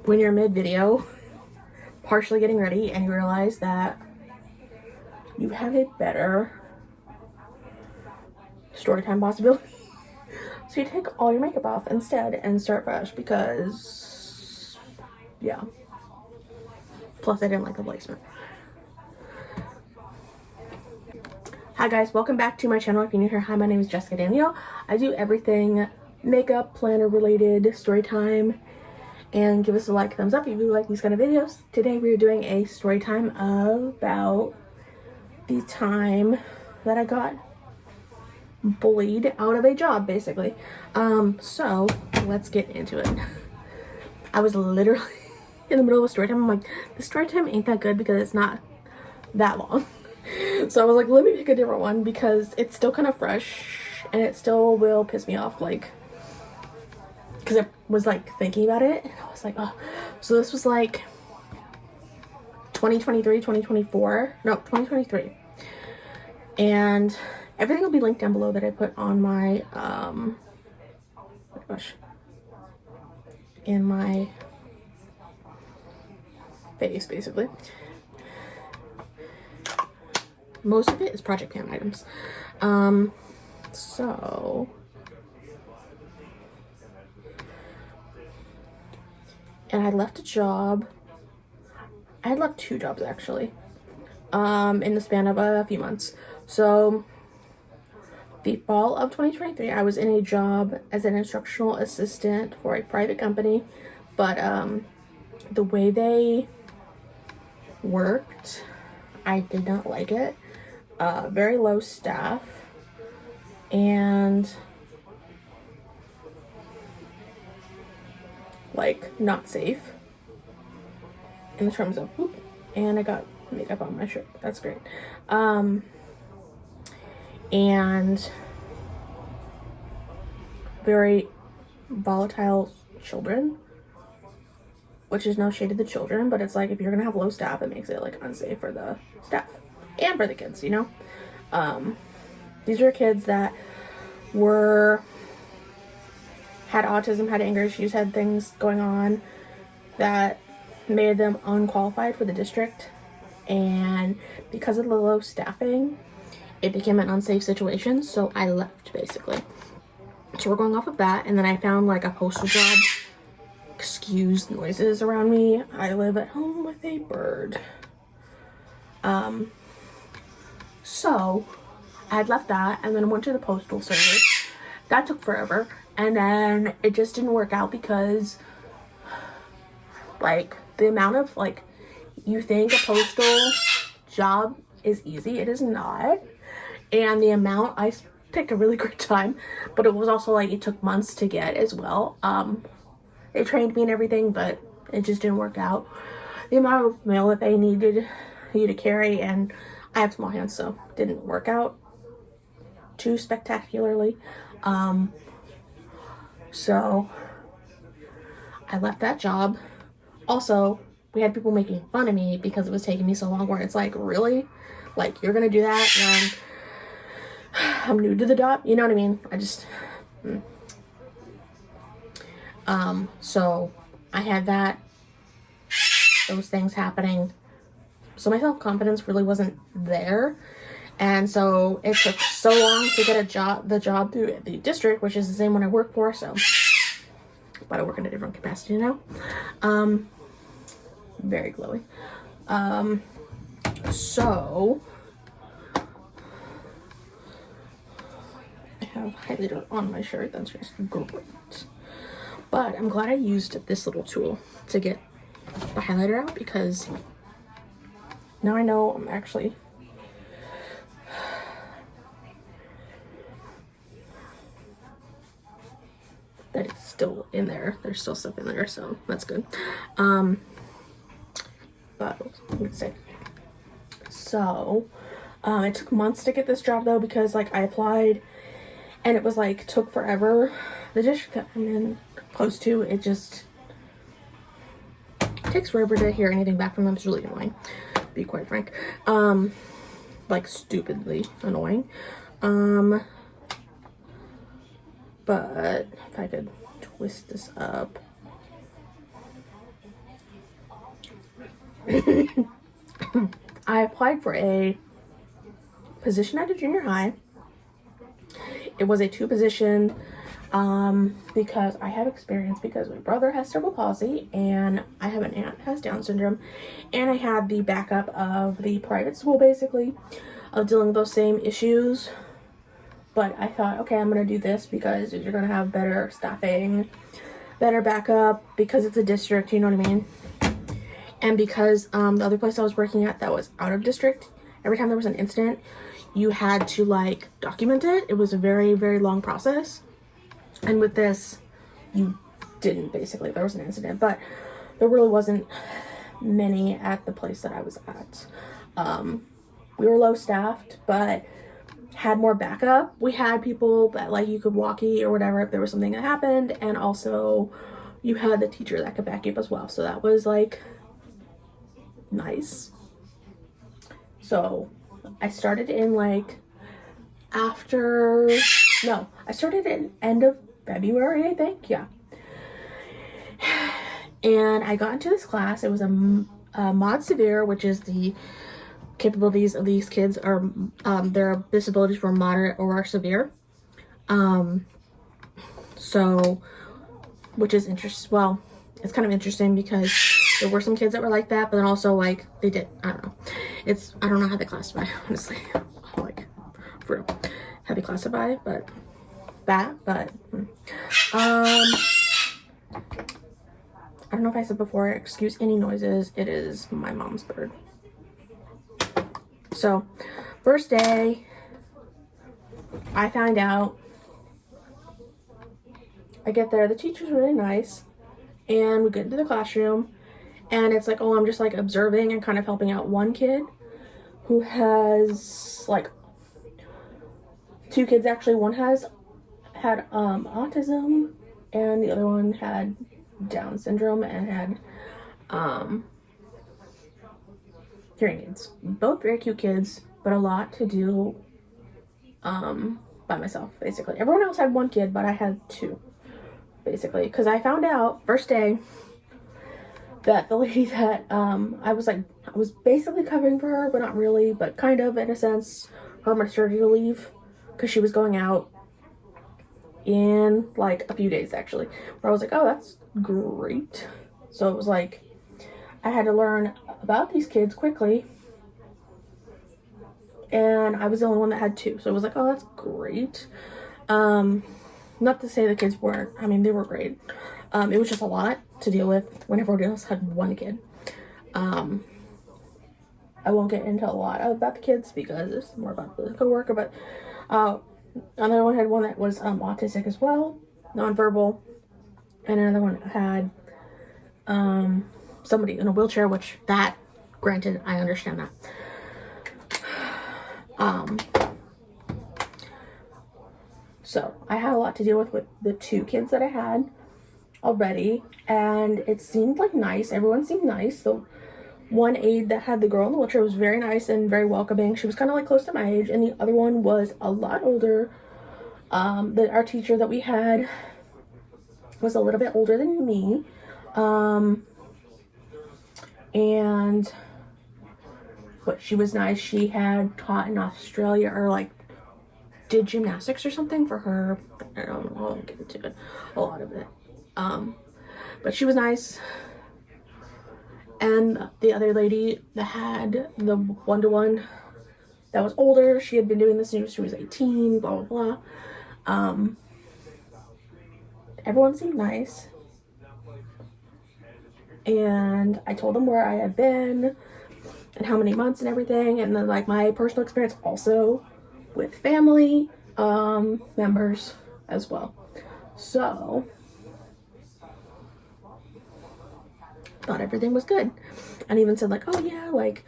when you're mid-video, partially getting ready, and you realize that you have a better story time possibility. So you take all your makeup off instead and start fresh because, yeah. Plus, I didn't like the placement. Hi guys, welcome back to my channel. If you're new here, hi, my name is Jessica Danielle. I do everything makeup, planner related, story time, and give us a like, thumbs up if you like these kind of videos. Today we're doing a story time about the time that I got bullied out of a job, basically. So let's get into it. I was literally in the middle of a story time. I'm like, the story time ain't that good because it's not that long. So I was like, let me pick a different one because it's still kind of fresh and it still will piss me off, like, because I was like thinking about it and I was like, oh. So this was like 2023, 2024, no, 2023. And everything will be linked down below that I put on my, oh my gosh, in my face, basically. Most of it is project pan items. So and I left a job. I had left 2 jobs actually, in the span of a few months. So the fall of 2023, I was in a job as an instructional assistant for a private company, but the way they worked, I did not like it. Very low staff, and like not safe in the terms of, whoop, and I got makeup on my shirt. That's great. And very volatile children, which is no shade to the children, but it's like if you're gonna have low staff, it makes it like unsafe for the staff and for the kids, you know. These are kids that had autism, had anger issues, had things going on that made them unqualified for the district, and because of the low staffing, it became an unsafe situation. So I left, basically. So we're going off of that, and then I found like a postal job. Excuse noises around me. I live at home with a bird. So I had left that and then went to the postal service. That took forever, and then it just didn't work out because like the amount of, like, you think a postal job is easy, it is not. And the amount, I picked a really great time, but it was also like it took months to get as well. They trained me and everything, but it just didn't work out. The amount of mail that they needed you to carry, and I have small hands, so it didn't work out too spectacularly. So I left that job. Also, we had people making fun of me because it was taking me so long, where it's like, really? Like, you're gonna do that when I'm new to the job? You know what I mean? I just... So I had those things happening. So my self-confidence really wasn't there. And so it took so long to get the job through the district, which is the same one I work for, so. But I work in a different capacity now. Very glowy. So I have highlighter on my shirt. That's just great. But I'm glad I used this little tool to get the highlighter out, because now I know I'm actually that it's still in there. There's still stuff in there, so that's good. But let's see. So it took months to get this job though, because like I applied and it was like took forever. The district that I'm in close to, it just takes forever to hear anything back from them. It's really annoying, to be quite frank. Like stupidly annoying. But if I could twist this up. I applied for a position at a junior high. It was a 2 position because I have experience because my brother has cerebral palsy and I have an aunt who has Down syndrome, and I had the backup of the private school basically of dealing with those same issues. But I thought, okay, I'm gonna do this because you're gonna have better staffing, better backup, because it's a district, you know what I mean? And because the other place I was working at that was out of district, every time there was an incident, you had to like document it. It was a very, very long process. And with this, you didn't basically. There was an incident, but there really wasn't many at the place that I was at. We were low staffed, but had more backup. We had people that like you could walkie or whatever if there was something that happened, and also you had the teacher that could back you up as well. So that was like nice. So I started in like I started in end of February, I think. Yeah. And I got into this class. It was a mod severe, which is the capabilities of these kids are their disabilities were moderate or severe. So, which is interesting. Well, it's kind of interesting because there were some kids that were like that, but then also like they did. I don't know. I don't know how they classify, honestly. Like for real, how they classify, but that. But I don't know if I said before. Excuse any noises. It is my mom's bird. So, first day, I find out. I get there. The teacher's really nice, and we get into the classroom, and it's like, oh, I'm just like observing and kind of helping out one kid who has like 2 kids actually. One had autism, and the other one had Down syndrome and had hearing aids. Both very cute kids, but a lot to do by myself, basically. Everyone else had 1 kid, but I had 2, basically, because I found out first day that the lady that I was basically covering for her, but not really, but kind of in a sense, her maternity leave, because she was going out in like a few days actually, where I was like, oh, that's great. So it was like I had to learn about these kids quickly, and I was the only one that had 2, so it was like, oh, that's great. Not to say the kids weren't, I mean, they were great. It was just a lot to deal with when everyone else had 1 kid. I won't get into a lot about the kids because it's more about the coworker, but another one had one that was autistic as well, nonverbal, and another one had somebody in a wheelchair, which that, granted, I understand that. So I had a lot to deal with the 2 kids that I had already, and it seemed like nice. Everyone seemed nice. The one aide that had the girl in the wheelchair was very nice and very welcoming. She was kind of like close to my age, and the other one was a lot older. Our teacher that we had was a little bit older than me, and but she was nice. She had taught in Australia, or like did gymnastics or something for her. I don't know, I won't get into it, a lot of it. But she was nice. And the other lady that had the one-to-one that was older, she had been doing this since she was 18, blah, blah, blah. Everyone seemed nice. And I told them where I had been and how many months and everything. And then like my personal experience also with family members as well. So thought everything was good, and even said like, oh yeah, like,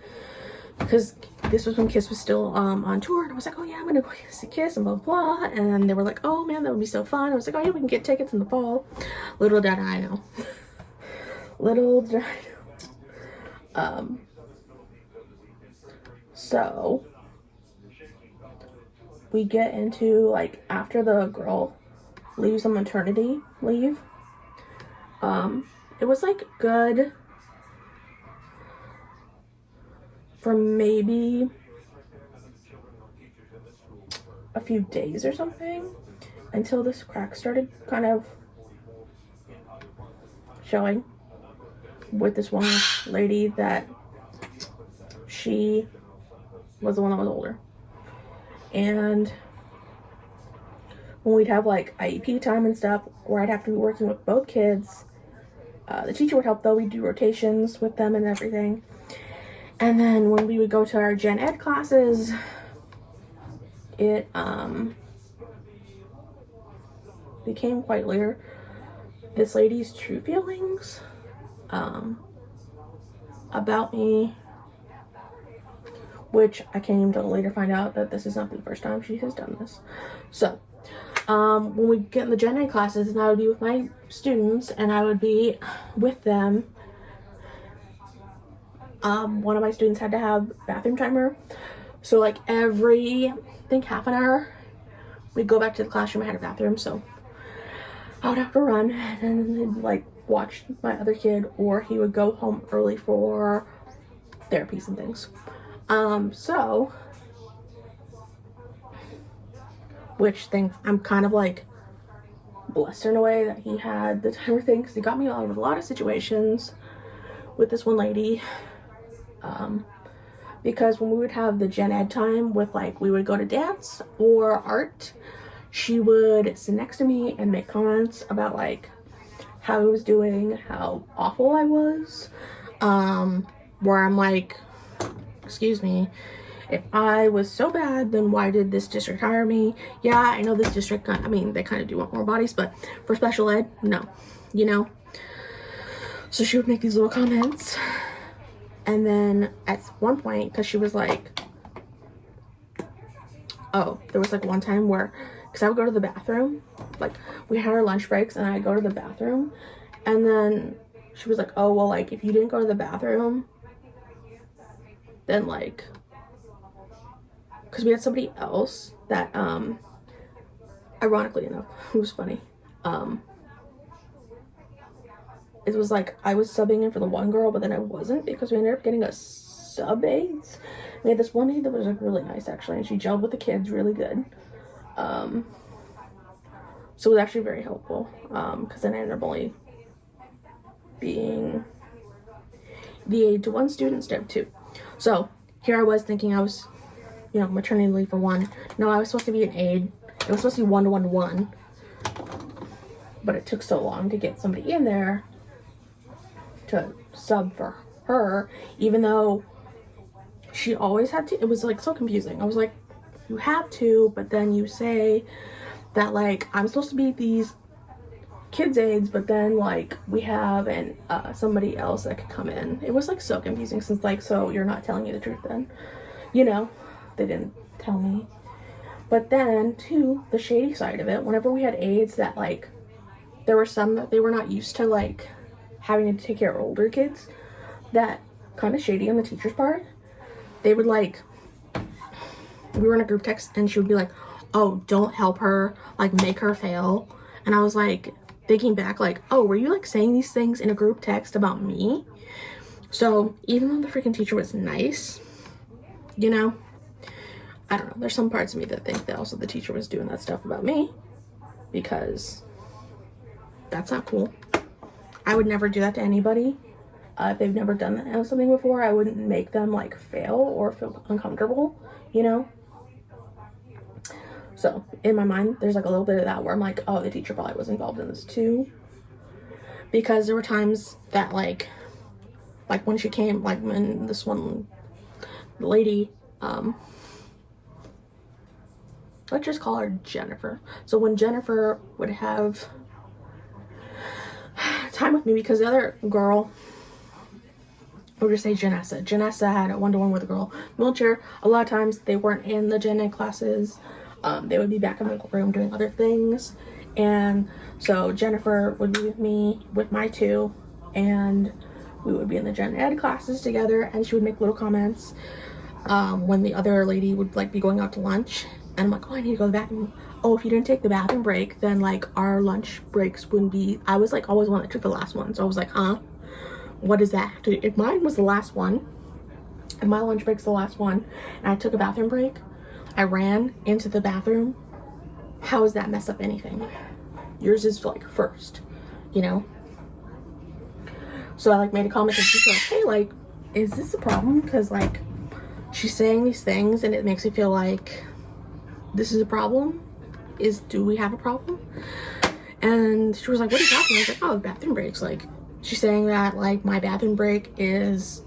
because this was when Kiss was still on tour, and I was like, oh yeah, I'm gonna go see Kiss and blah blah, and they were like, oh man, that would be so fun. I was like, oh yeah, we can get tickets in the fall. Little did I know. Little did I know. So we get into like after the girl leaves on maternity leave. It was like good. for maybe a few days or something, until this crack started kind of showing with this one lady that she was the one that was older. And when we'd have like IEP time and stuff, where I'd have to be working with both kids, the teacher would help though. We'd do rotations with them and everything. And then when we would go to our gen ed classes, it became quite clear this lady's true feelings about me, which I came to later find out that this is not the first time she has done this. So when we get in the gen ed classes, and I would be with my students and I would be with them, one of my students had to have bathroom timer. So like every, I think half an hour, we'd go back to the classroom. I had a bathroom, so I would have to run and then like watch my other kid, or he would go home early for therapies and things. So, which thing, I'm kind of like blessed in a way that he had the timer thing, because he got me out of a lot of situations with this one lady. Because when we would have the gen ed time with like, we would go to dance or art, she would sit next to me and make comments about like how I was doing, how awful I was, where I'm like, excuse me, if I was so bad, then why did this district hire me? Yeah, I know this district, I mean, they kind of do want more bodies, but for special ed, no, you know? So she would make these little comments. And then at one point, because she was like, oh, there was like one time where, because I would go to the bathroom, like we had our lunch breaks and I'd go to the bathroom, and then she was like, oh, well, like if you didn't go to the bathroom, then like, because we had somebody else that, ironically enough, it was funny, it was like I was subbing in for the one girl, but then I wasn't, because we ended up getting a sub aides. We had this one aide that was like really nice actually, and she gelled with the kids really good. So it was actually very helpful, because then I ended up only being the aide to one student instead of two. So here I was thinking I was, you know, maternity leave for one. No, I was supposed to be an aide. It was supposed to be 1-to-1-to-1, but it took so long to get somebody in there to sub for her, even though she always had to. It was like so confusing. I was like, you have to, but then you say that like I'm supposed to be these kids aides, but then like we have an somebody else that could come in. It was like so confusing, since like, so you're not telling me the truth then, you know? They didn't tell me. But then too, the shady side of it, whenever we had aides that like, there were some that they were not used to like having to take care of older kids, that kind of shady on the teacher's part. They would like, we were in a group text and she would be like, oh, don't help her, like make her fail. And I was like thinking back like, oh, were you like saying these things in a group text about me? So even though the freaking teacher was nice, you know, I don't know, there's some parts of me that think that also the teacher was doing that stuff about me, because that's not cool. I would never do that to anybody. If they've never done that something before, I wouldn't make them like fail or feel uncomfortable, you know? So in my mind, there's like a little bit of that where I'm like, oh, the teacher probably was involved in this too. Because there were times that like when she came, like when this one lady, let's just call her Jennifer. So when Jennifer would have time with me, because the other girl, we'll just say Janessa. Janessa had a one-to-one with a girl in a wheelchair. A lot of times they weren't in the gen ed classes. They would be back in the room doing other things. And so Jennifer would be with me with my two, and we would be in the gen ed classes together, and she would make little comments when the other lady would like be going out to lunch. And I'm like, oh, I need to go to the bathroom. Oh, if you didn't take the bathroom break, then like our lunch breaks wouldn't be, I was like always one that took the last one. So I was like, huh? What does that have to do? If mine was the last one, and my lunch break's the last one, and I took a bathroom break, I ran into the bathroom. How does that mess up anything? Yours is like first, you know? So I like made a comment and she's like, hey, like, is this a problem? Because like she's saying these things and it makes me feel like this is a problem. Do we have a problem? And she was like, what are you talking about? I was like, oh, bathroom breaks. Like, she's saying that like my bathroom break is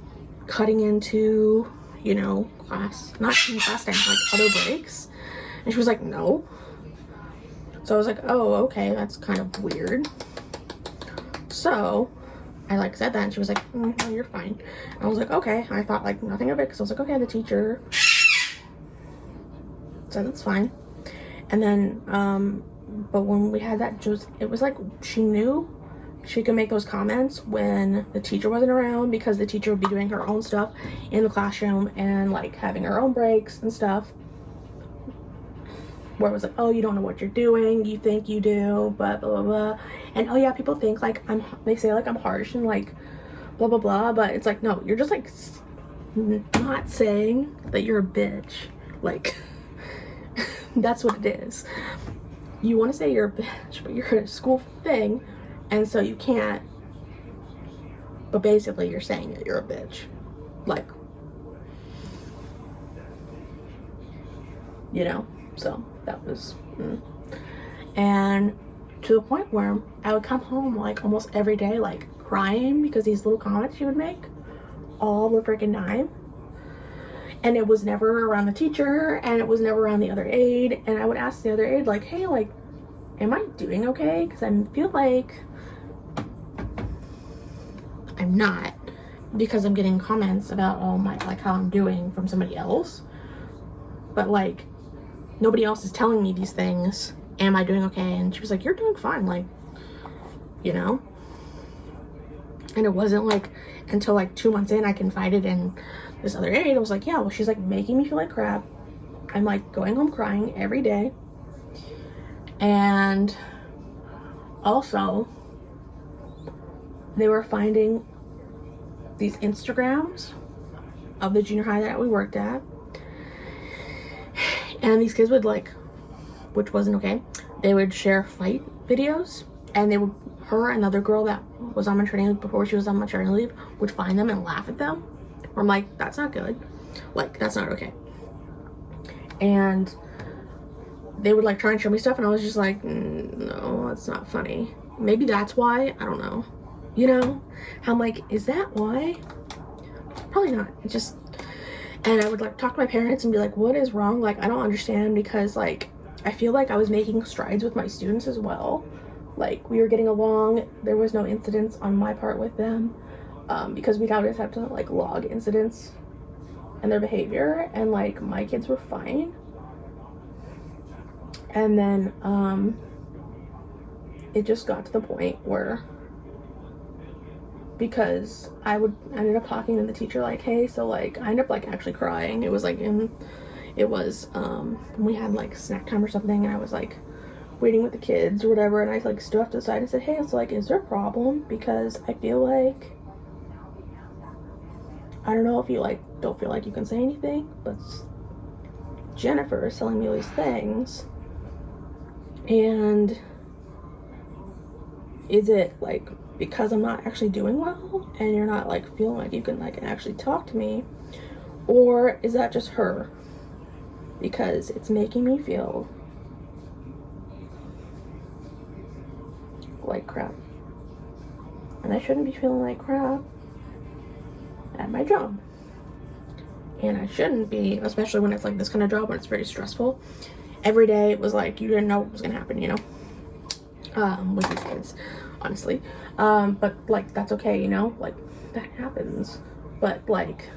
cutting into, you know, class, not in class time, like other breaks. And she was like, no. So I was like, oh, okay, that's kind of weird. So I like said that and she was like, no, you're fine. And I was like, okay. I thought like nothing of it because I was like, okay, the teacher said it's fine. And then, but when we had that, it was like she knew she could make those comments when the teacher wasn't around because the teacher would be doing her own stuff in the classroom and like having her own breaks and stuff. Where it was like, oh, you don't know what you're doing, you think you do, blah blah blah, and oh yeah, people think like they say like I'm harsh and like blah blah blah, but it's like, no, you're just like not saying that you're a bitch, like that's what it is. You want to say you're a bitch, but you're a school thing, and so you can't, but basically you're saying that you're a bitch, like, you know. So that was and to the point where I would come home like almost every day like crying because these little comments she would make all the freaking time, and it was never around the teacher and it was never around the other aide. And I would ask the other aide like, hey, like, am I doing okay? Because I feel like I'm not, because I'm getting comments about all my like how I'm doing from somebody else, but like nobody else is telling me these things. Am I doing okay? And she was like, you're doing fine, like, you know. And it wasn't like until like 2 months in I confided in this other aide. I was like, yeah, well, she's like making me feel like crap. I'm like going home crying every day. And also they were finding these Instagrams of the junior high that we worked at, and these kids would like, which wasn't okay, they would share fight videos, and they would, her and another girl that was on maternity leave before she was on maternity leave, would find them and laugh at them. I'm like, that's not good, like that's not okay. And they would like try and show me stuff and I was just like, no, that's not funny. Maybe that's why, I don't know, you know. I'm like, is that why? Probably not. It just, and I would like talk to my parents and be like, what is wrong? Like, I don't understand, because like I feel like I was making strides with my students as well. Like, we were getting along. There was no incidents on my part with them, because we'd always have to like log incidents and their behavior, and like my kids were fine. And then it just got to the point where, because I ended up talking to the teacher like, hey, so like I ended up like actually crying. It was like when we had like snack time or something, and I was like waiting with the kids or whatever, and I like stood off to the side and said, hey, it's like, is there a problem? Because I feel like, I don't know if you like don't feel like you can say anything, but Jennifer is telling me all these things, and is it like because I'm not actually doing well and you're not like feeling like you can like actually talk to me, or is that just her? Because it's making me feel like crap, and I shouldn't be feeling like crap at my job. And I shouldn't be, especially when it's like this kind of job, when it's very stressful. Every day it was like you didn't know what was gonna happen, you know, with these kids, honestly. But like that's okay, you know, like that happens. But like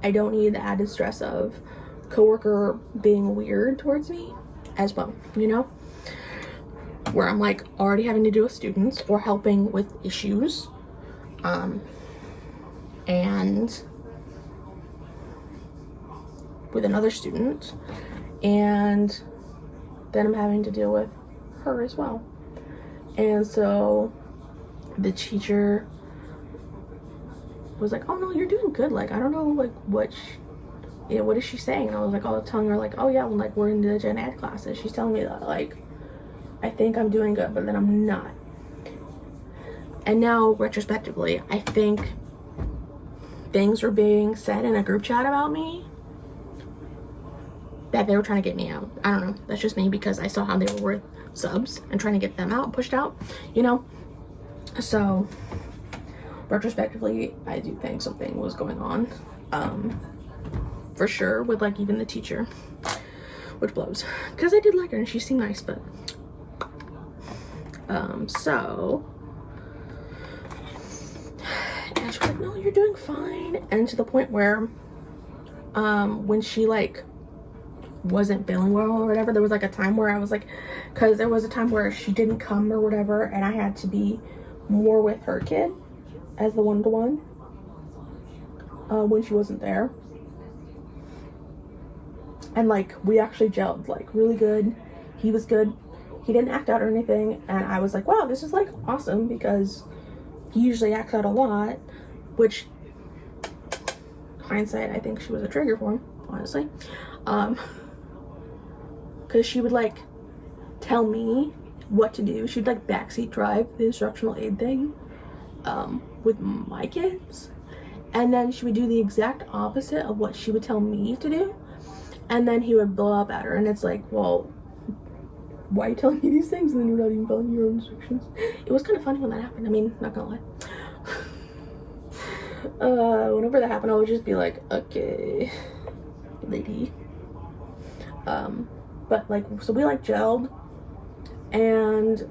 I don't need the added stress of coworker being weird towards me as well, you know, where I'm like already having to deal with students or helping with issues, and with another student, and then I'm having to deal with her as well. And so the teacher was like, oh no, you're doing good. Like, I don't know, like, what is she saying? And I was like, oh, telling her like, oh yeah, well, like, we're in the gen ed classes. She's telling me that, like, I think I'm doing good, but then I'm not. And now, retrospectively, I think things were being said in a group chat about me that they were trying to get me out. I don't know. That's just me, because I saw how they were worth subs and trying to get them out, pushed out, you know? So, retrospectively, I do think something was going on. For sure, with, like, even the teacher, which blows. Because I did like her and she seemed nice, but... so... And she was like, no, you're doing fine. And to the point where, when she, like, wasn't feeling well or whatever, there was, like, a time where I was, like, because there was a time where she didn't come or whatever, and I had to be more with her kid as the one-to-one, when she wasn't there. And, like, we actually gelled, like, really good. He was good. He didn't act out or anything, and I was like, wow, this is, like, awesome, because he usually acts out a lot, which, hindsight, I think she was a trigger for him, honestly. Because she would, like, tell me what to do. She'd, like, backseat drive the instructional aid thing, with my kids. And then she would do the exact opposite of what she would tell me to do. And then he would blow up at her. And it's like, well, why are you telling me these things and then you're not even following your own instructions? It was kind of funny when that happened. I mean, not gonna lie. Whenever that happened, I would just be like, okay, lady. But, like, so we, like, gelled, and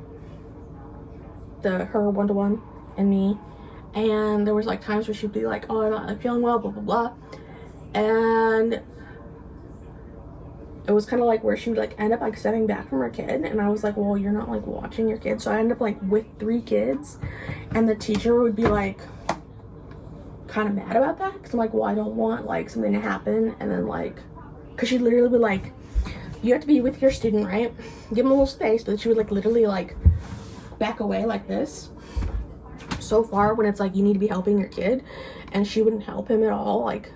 her one-to-one and me, and there was, like, times where she'd be like, oh, I'm not, like, feeling well, blah blah blah, and it was kind of like where she would, like, end up, like, stepping back from her kid, and I was like, well, you're not, like, watching your kid. So I ended up, like, with 3 kids, and the teacher would be, like, kind of mad about that, because I'm like, well, I don't want, like, something to happen, and then, like, because she'd literally be like, you have to be with your student, right? Give him a little space. But she would, like, literally, like, back away like this so far when it's like you need to be helping your kid, and she wouldn't help him at all. Like,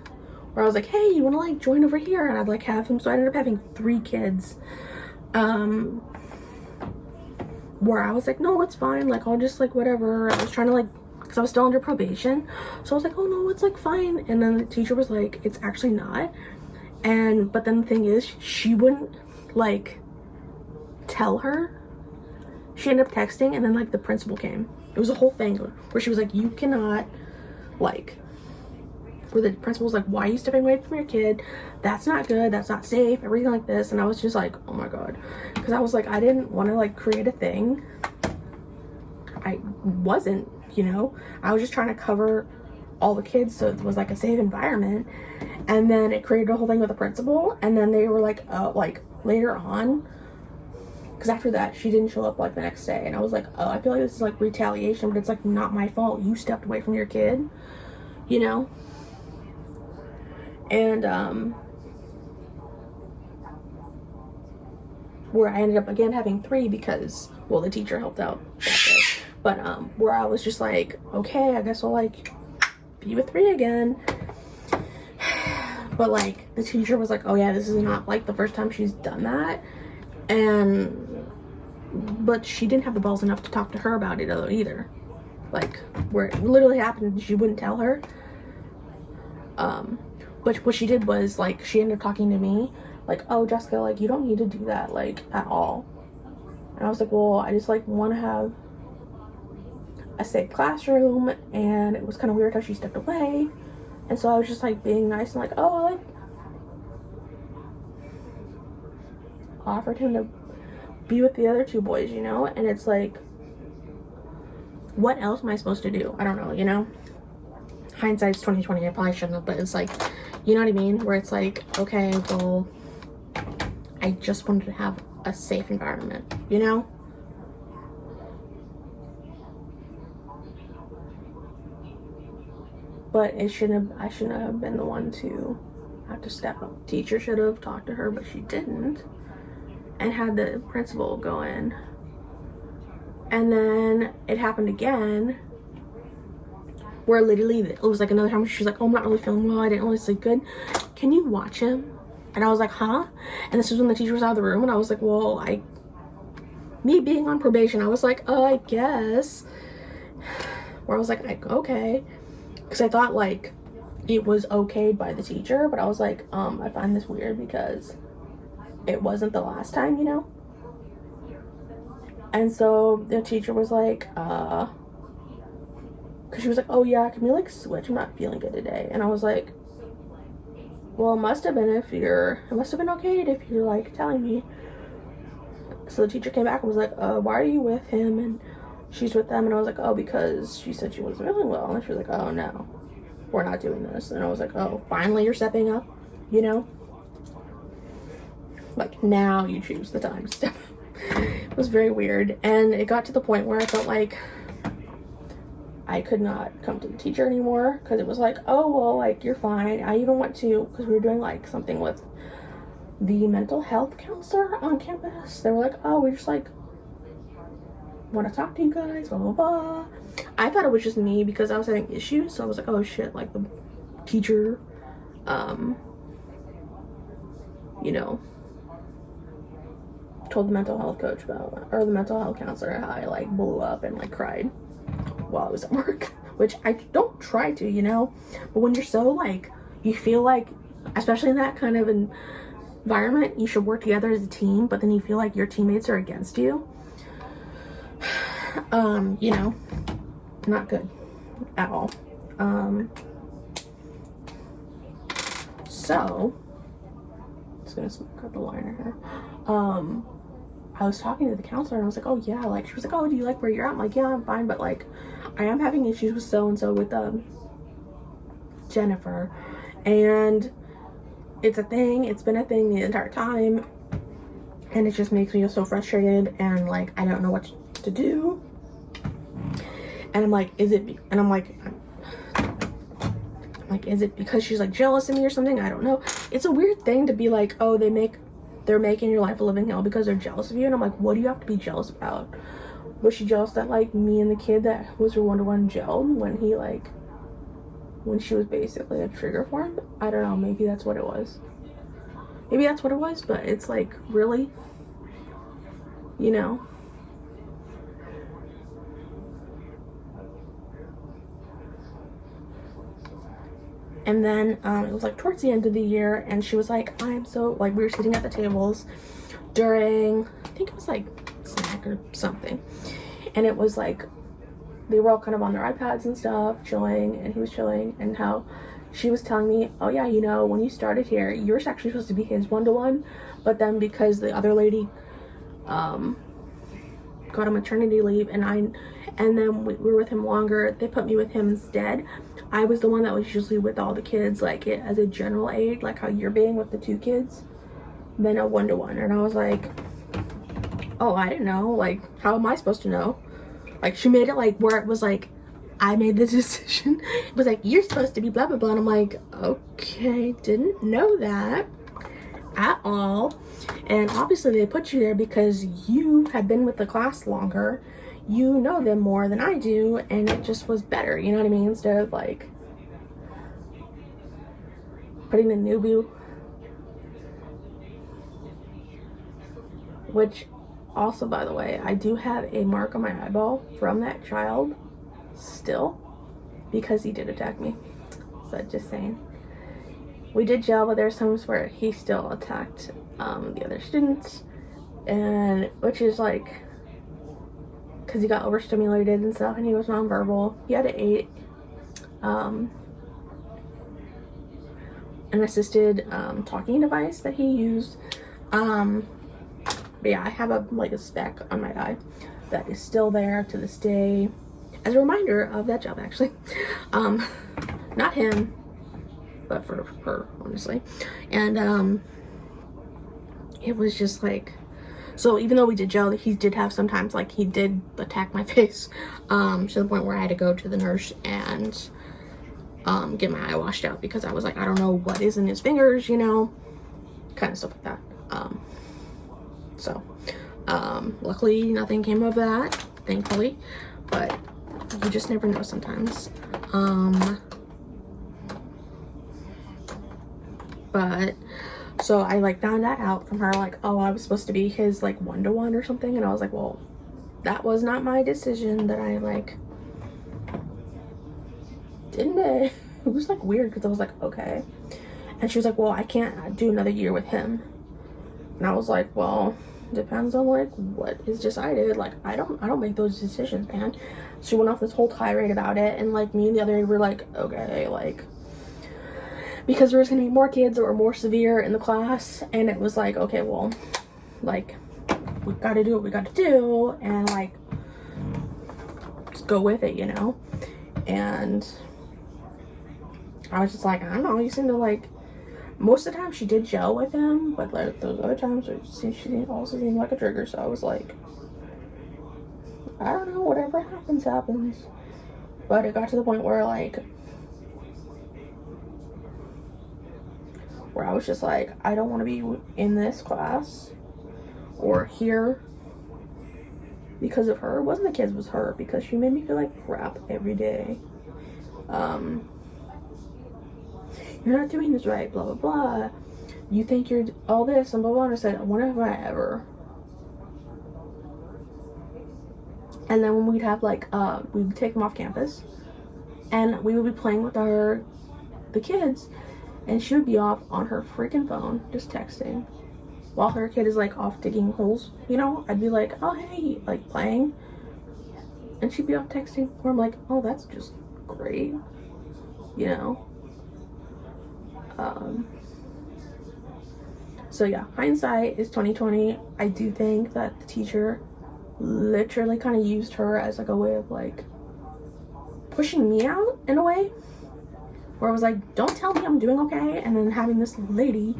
where I was like, hey, you want to, like, join over here? And I'd, like, have him. So I ended up having 3 kids, where I was like, no, it's fine, like, I'll just, like, whatever. I was trying to, like, because I was still under probation, so I was like, oh no, it's, like, fine. And then the teacher was like, it's actually not. And but then the thing is, she wouldn't, like, tell her. She ended up texting, and then, like, the principal came. It was a whole thing where she was like, you cannot, like, where the principal was like, why are you stepping away from your kid? That's not good, that's not safe, everything like this. And I was just like, oh my god, because I was like, I didn't want to, like, create a thing. I wasn't, you know, I was just trying to cover all the kids so it was, like, a safe environment. And then it created a whole thing with the principal, and then they were like, like, later on, because after that she didn't show up, like, the next day, and I was like, oh, I feel like this is, like, retaliation, but it's, like, not my fault. You stepped away from your kid, you know. And where I ended up again having 3 because, well, the teacher helped out that day. But where I was just like, okay, I guess I'll, like, be with 3 again. But, like, the teacher was like, oh yeah, this is not, like, the first time she's done that. But she didn't have the balls enough to talk to her about it either. Like, where it literally happened, she wouldn't tell her. But what she did was, like, she ended up talking to me, like, oh, Jessica, like, you don't need to do that, like, at all. And I was like, well, I just, like, want to have a safe classroom. And it was kind of weird how she stepped away. And so I was just, like, being nice and, like, oh, I, like, offered him to be with the other 2 boys, you know? And it's like, what else am I supposed to do? I don't know, you know? Hindsight's 2020, I probably shouldn't have, but it's like, you know what I mean? Where it's like, okay, well, I just wanted to have a safe environment, you know? But I shouldn't have been the one to have to step up. Teacher should have talked to her, but she didn't. And had the principal go in. And then it happened again where literally it was like another time she's like, oh, I'm not really feeling well, I didn't really sleep good, can you watch him? And I was like, huh? And this was when the teacher was out of the room, and I was like, well, me being on probation, I was like, oh, I guess. Where I was like okay, because I thought like it was okayed by the teacher, but I was like, I find this weird because it wasn't the last time, you know? And so the teacher was like, because she was like, oh yeah, can we like switch? I'm not feeling good today. And I was like, well, it must have been okayed if you're like telling me. So the teacher came back and was like, why are you with him? And she's with them. And I was like, oh, because she said she wasn't feeling well. And she was like, oh no, we're not doing this. And I was like, oh, finally you're stepping up, you know? Like, now you choose the time to step up. It was very weird. And it got to the point where I felt like I could not come to the teacher anymore, because it was like, oh, well, like, you're fine. I even went to, because we were doing like something with the mental health counselor on campus. They were like, oh, we just like want to talk to you guys, blah blah blah. I thought it was just me because I was having issues, so I was like, oh shit, like the teacher you know, told the mental health coach about, or the mental health counselor, how I like blew up and like cried while I was at work, which I don't try to, you know, but when you're so like, you feel like, especially in that kind of environment, you should work together as a team, but then you feel like your teammates are against you. You know, not good at all. So just gonna smoke up a liner here. I was talking to the counselor and I was like, oh yeah, like, she was like, oh, do you like where you're at? I'm like, yeah, I'm fine, but like, I am having issues with so and so, with Jennifer, and it's been a thing the entire time, and it just makes me so frustrated, and like, I don't know what to do. And I'm like, is it because she's like jealous of me or something? I don't know. It's a weird thing to be like, oh, they're making your life a living hell because they're jealous of you. And I'm like, what do you have to be jealous about? Was she jealous that like me and the kid that was her one-to-one gelled when she was basically a trigger for him? I don't know, maybe that's what it was. But it's like, really? You know? And then it was like towards the end of the year, and she was like, I'm so, like, we were sitting at the tables during, I think it was like snack or something, and it was like they were all kind of on their iPads and stuff, chilling, and he was chilling, and how she was telling me, oh yeah, you know, when you started here, you were actually supposed to be his one-to-one, but then because the other lady got a maternity leave, and then we were with him longer, they put me with him instead. I was the one that was usually with all the kids, like as a general aid, like how you're being with the two kids, then a one-to-one. And I was like, oh, I didn't know, like, how am I supposed to know? Like, she made it like where it was like, I made the decision. It was like, you're supposed to be blah blah blah, and I'm like, okay, didn't know that at all. And obviously they put you there because you have been with the class longer, you know them more than I do, and it just was better, you know what I mean? Instead of like putting the newbie, which also, by the way, I do have a mark on my eyeball from that child still, because he did attack me. So just saying, we did gel, but there's times where he still attacked the other students, and which is like, because he got overstimulated and stuff, and he was nonverbal. He had an assisted talking device that he used. But yeah, I have a speck on my eye that is still there to this day, as a reminder of that job, actually. Not him, but for her, honestly. And it was just like, so even though we did gel, he did have sometimes, like, he did attack my face, to the point where I had to go to the nurse and get my eye washed out, because I was like, I don't know what is in his fingers, you know, kind of stuff like that. Luckily nothing came of that, thankfully, but you just never know sometimes. But so I like found that out from her, like, oh, I was supposed to be his like one-to-one or something, and I was like, well, that was not my decision that I like didn't it? It was like weird because I was like, okay. And she was like, well, I can't do another year with him. And I was like, well, depends on like what is decided. Like I don't make those decisions, man. She went off this whole tirade about it, and like me and the other were like, okay, like, because there was gonna be more kids that were more severe in the class, and it was like, okay, well, like, we gotta do what we gotta do, and like just go with it, you know. And I was just like, I don't know, you seem to like, most of the time she did gel with him, but like those other times she also seemed like a trigger. So I was like, I don't know, whatever happens, happens. But it got to the point where like, where I was just like, I don't want to be in this class or here because of her. It wasn't the kids, it was her, because she made me feel like crap every day. You're not doing this right, blah blah blah, you think you're all this and blah blah. And I said, when have I ever? And then when we'd have like we would take them off campus and we would be playing with the kids, and she would be off on her freaking phone just texting while her kid is like off digging holes, you know. I'd be like, oh hey, like playing, and she'd be off texting, where I'm like, oh, that's just great, you know. So yeah, hindsight is 2020. I do think that the teacher literally kind of used her as like a way of like pushing me out in a way, where I was like, don't tell me I'm doing okay, and then having this lady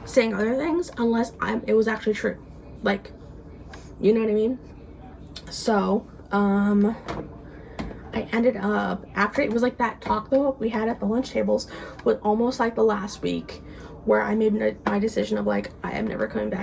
saying other things unless it was actually true, like, you know what I mean. So I ended up, after it was like that talk though we had at the lunch tables, was almost like the last week where I made my decision of like, I am never coming back